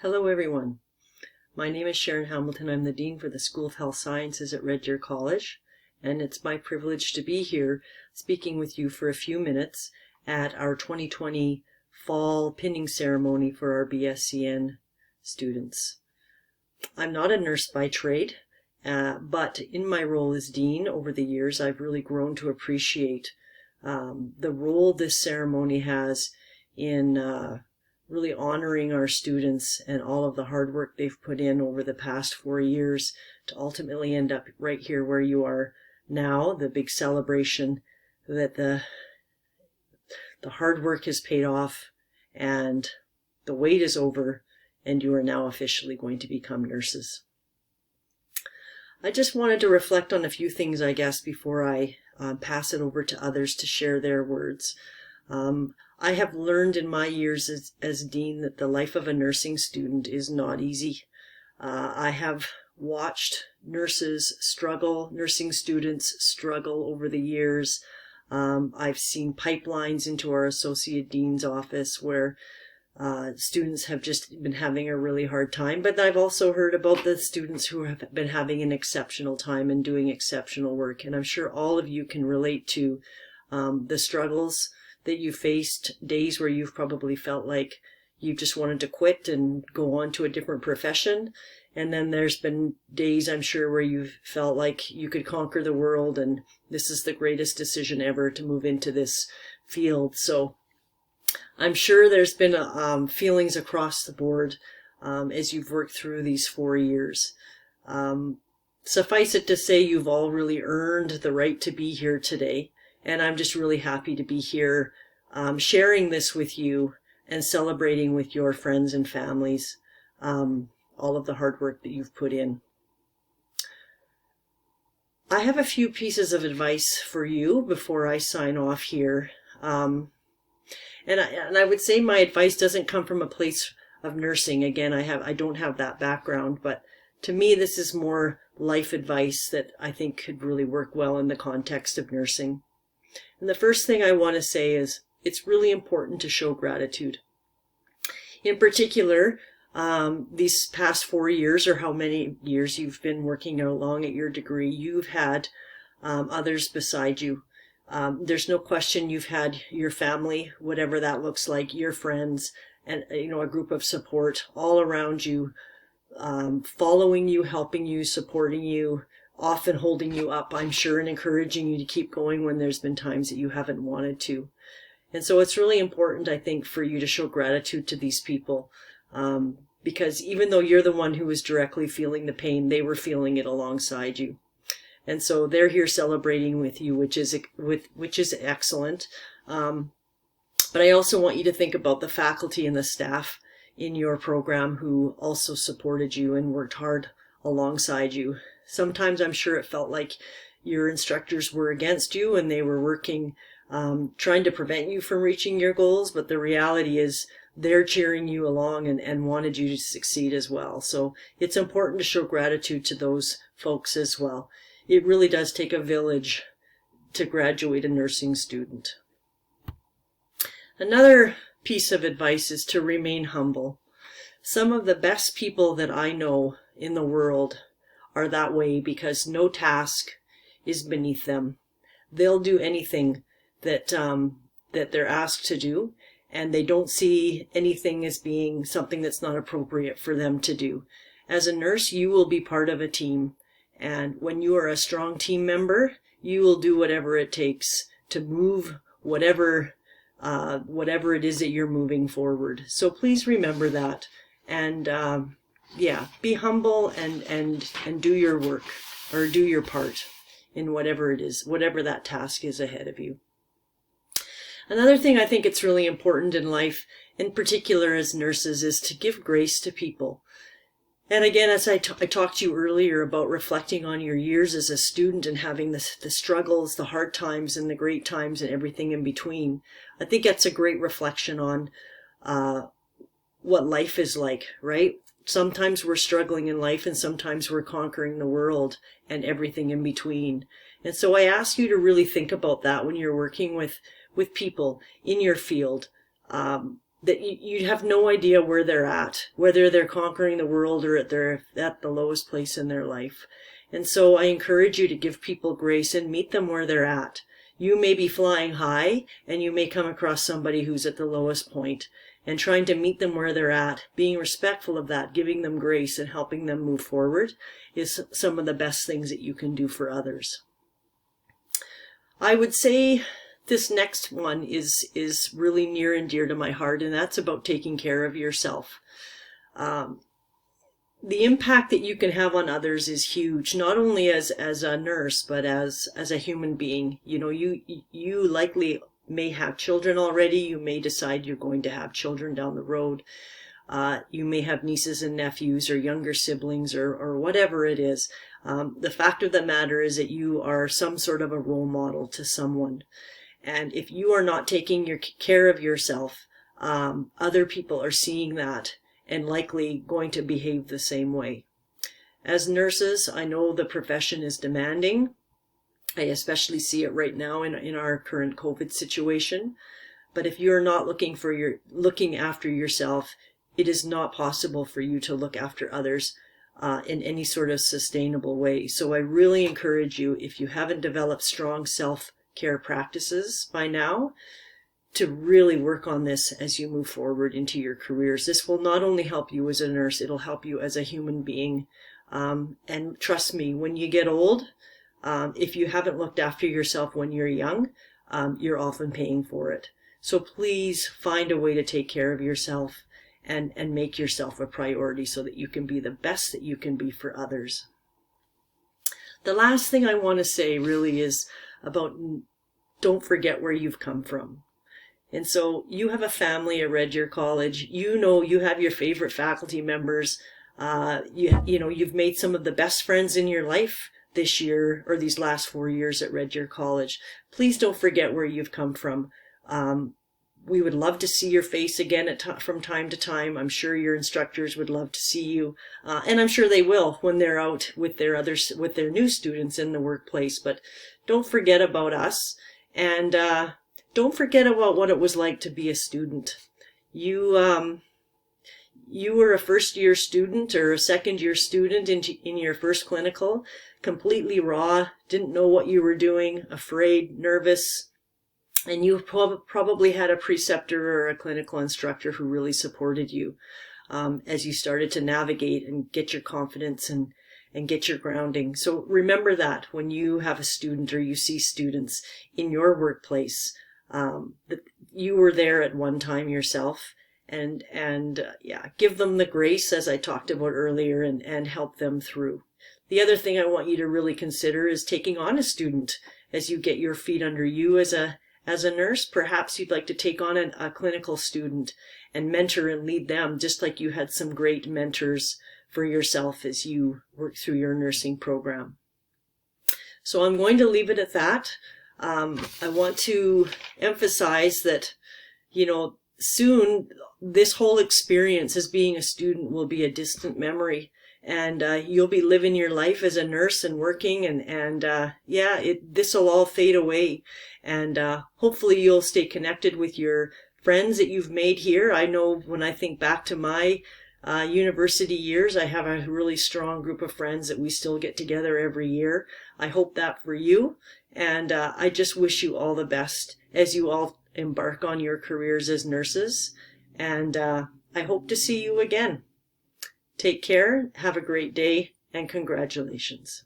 Hello everyone. My name is Sharon Hamilton. I'm the Dean for the School of Health Sciences at Red Deer College, and it's my privilege to be here speaking with you for a few minutes at our 2020 fall pinning ceremony for our BScN students. I'm not a nurse by trade, but in my role as Dean over the years, I've really grown to appreciate the role this ceremony has in really honoring our students and all of the hard work they've put in over the past 4 years to ultimately end up right here where you are now, the big celebration that the hard work has paid off and the wait is over and you are now officially going to become nurses. I just wanted to reflect on a few things, I guess, before I pass it over to others to share their words. I have learned in my years as Dean that the life of a nursing student is not easy. I have watched nurses struggle, nursing students struggle over the years. I've seen pipelines into our associate dean's office where students have just been having a really hard time, but I've also heard about the students who have been having an exceptional time and doing exceptional work. And I'm sure all of you can relate to the struggles that you faced, days where you've probably felt like you just wanted to quit and go on to a different profession. And then there's been days, I'm sure, where you've felt like you could conquer the world and this is the greatest decision ever to move into this field. So I'm sure there's been feelings across the board as you've worked through these 4 years. Suffice it to say, you've all really earned the right to be here today. And I'm just really happy to be here sharing this with you and celebrating with your friends and families all of the hard work that you've put in. I have a few pieces of advice for you before I sign off here. And I would say my advice doesn't come from a place of nursing. Again, I don't have that background, but to me this is more life advice that I think could really work well in the context of nursing. And the first thing I want to say is it's really important to show gratitude. In particular, these past 4 years, or how many years you've been working along at your degree, you've had others beside you. There's no question you've had your family, whatever that looks like, your friends, and a group of support all around you, following you, helping you, supporting you, often holding you up, I'm sure, and encouraging you to keep going when there's been times that you haven't wanted to. And so it's really important, I think, for you to show gratitude to these people, because even though you're the one who was directly feeling the pain, they were feeling it alongside you. And so they're here celebrating with you, which is excellent. But I also want you to think about the faculty and the staff in your program who also supported you and worked hard alongside you. Sometimes I'm sure it felt like your instructors were against you and they were working, trying to prevent you from reaching your goals, but the reality is they're cheering you along and wanted you to succeed as well. So it's important to show gratitude to those folks as well. It really does take a village to graduate a nursing student. Another piece of advice is to remain humble. Some of the best people that I know in the world are that way because no task is beneath them. They'll do anything that they're asked to do, and they don't see anything as being something that's not appropriate for them to do. As a nurse, you will be part of a team, and when you are a strong team member, you will do whatever it takes to move whatever it is that you're moving forward. So please remember that, and be humble and do your work, or do your part in whatever it is, whatever that task is ahead of you. Another thing I think it's really important in life, in particular as nurses, is to give grace to people. And again, as I talked to you earlier about reflecting on your years as a student and having the struggles, the hard times and the great times and everything in between, I think that's a great reflection on what life is like, right? Sometimes we're struggling in life and sometimes we're conquering the world and everything in between. And so I ask you to really think about that when you're working with people in your field. that you have no idea where they're at, whether they're conquering the world or at the lowest place in their life. And so I encourage you to give people grace and meet them where they're at. You may be flying high and you may come across somebody who's at the lowest point, and trying to meet them where they're at, being respectful of that, giving them grace and helping them move forward is some of the best things that you can do for others. I would say this next one is really near and dear to my heart, and that's about taking care of yourself. The impact that you can have on others is huge, not only as a nurse, but as a human being. You know, you likely may have children already. You may decide you're going to have children down the road. You may have nieces and nephews or younger siblings or whatever it is. The fact of the matter is that you are some sort of a role model to someone. And if you are not taking care of yourself, other people are seeing that and likely going to behave the same way. As nurses, I know the profession is demanding. I especially see it right now in our current COVID situation. But if you're not looking after yourself, it is not possible for you to look after others in any sort of sustainable way. So I really encourage you, if you haven't developed strong self-care practices by now, to really work on this as you move forward into your careers. This will not only help you as a nurse, it'll help you as a human being. And trust me, when you get old, if you haven't looked after yourself when you're young, you're often paying for it. So please find a way to take care of yourself and make yourself a priority so that you can be the best that you can be for others. The last thing I want to say really is about don't forget where you've come from. And so you have a family at Red Deer College. You know you have your favorite faculty members. You know you've made some of the best friends in your life this year or these last 4 years at Red Deer College. Please don't forget where you've come from. We would love to see your face again from time to time. I'm sure your instructors would love to see you, and I'm sure they will when they're out with their new students in the workplace. But don't forget about us, and don't forget about what it was like to be a student. You were a first-year student or a second-year student in your first clinical, completely raw, didn't know what you were doing, afraid, nervous, and you probably had a preceptor or a clinical instructor who really supported you as you started to navigate and get your confidence and get your grounding. So remember that when you have a student or you see students in your workplace, that you were there at one time yourself, and yeah, give them the grace as I talked about earlier and help them through. The other thing I want you to really consider is taking on a student as you get your feet under you as a nurse. Perhaps you'd like to take on a clinical student and mentor and lead them, just like you had some great mentors for yourself as you work through your nursing program. So I'm going to leave it at that. I want to emphasize that, you know, soon this whole experience as being a student will be a distant memory, and you'll be living your life as a nurse and working, and yeah, this will all fade away, and hopefully you'll stay connected with your friends that you've made here. I know when I think back to my university years, I have a really strong group of friends that we still get together every year. I hope that for you, and I just wish you all the best as you all embark on your careers as nurses, and I hope to see you again. Take care, have a great day, and congratulations.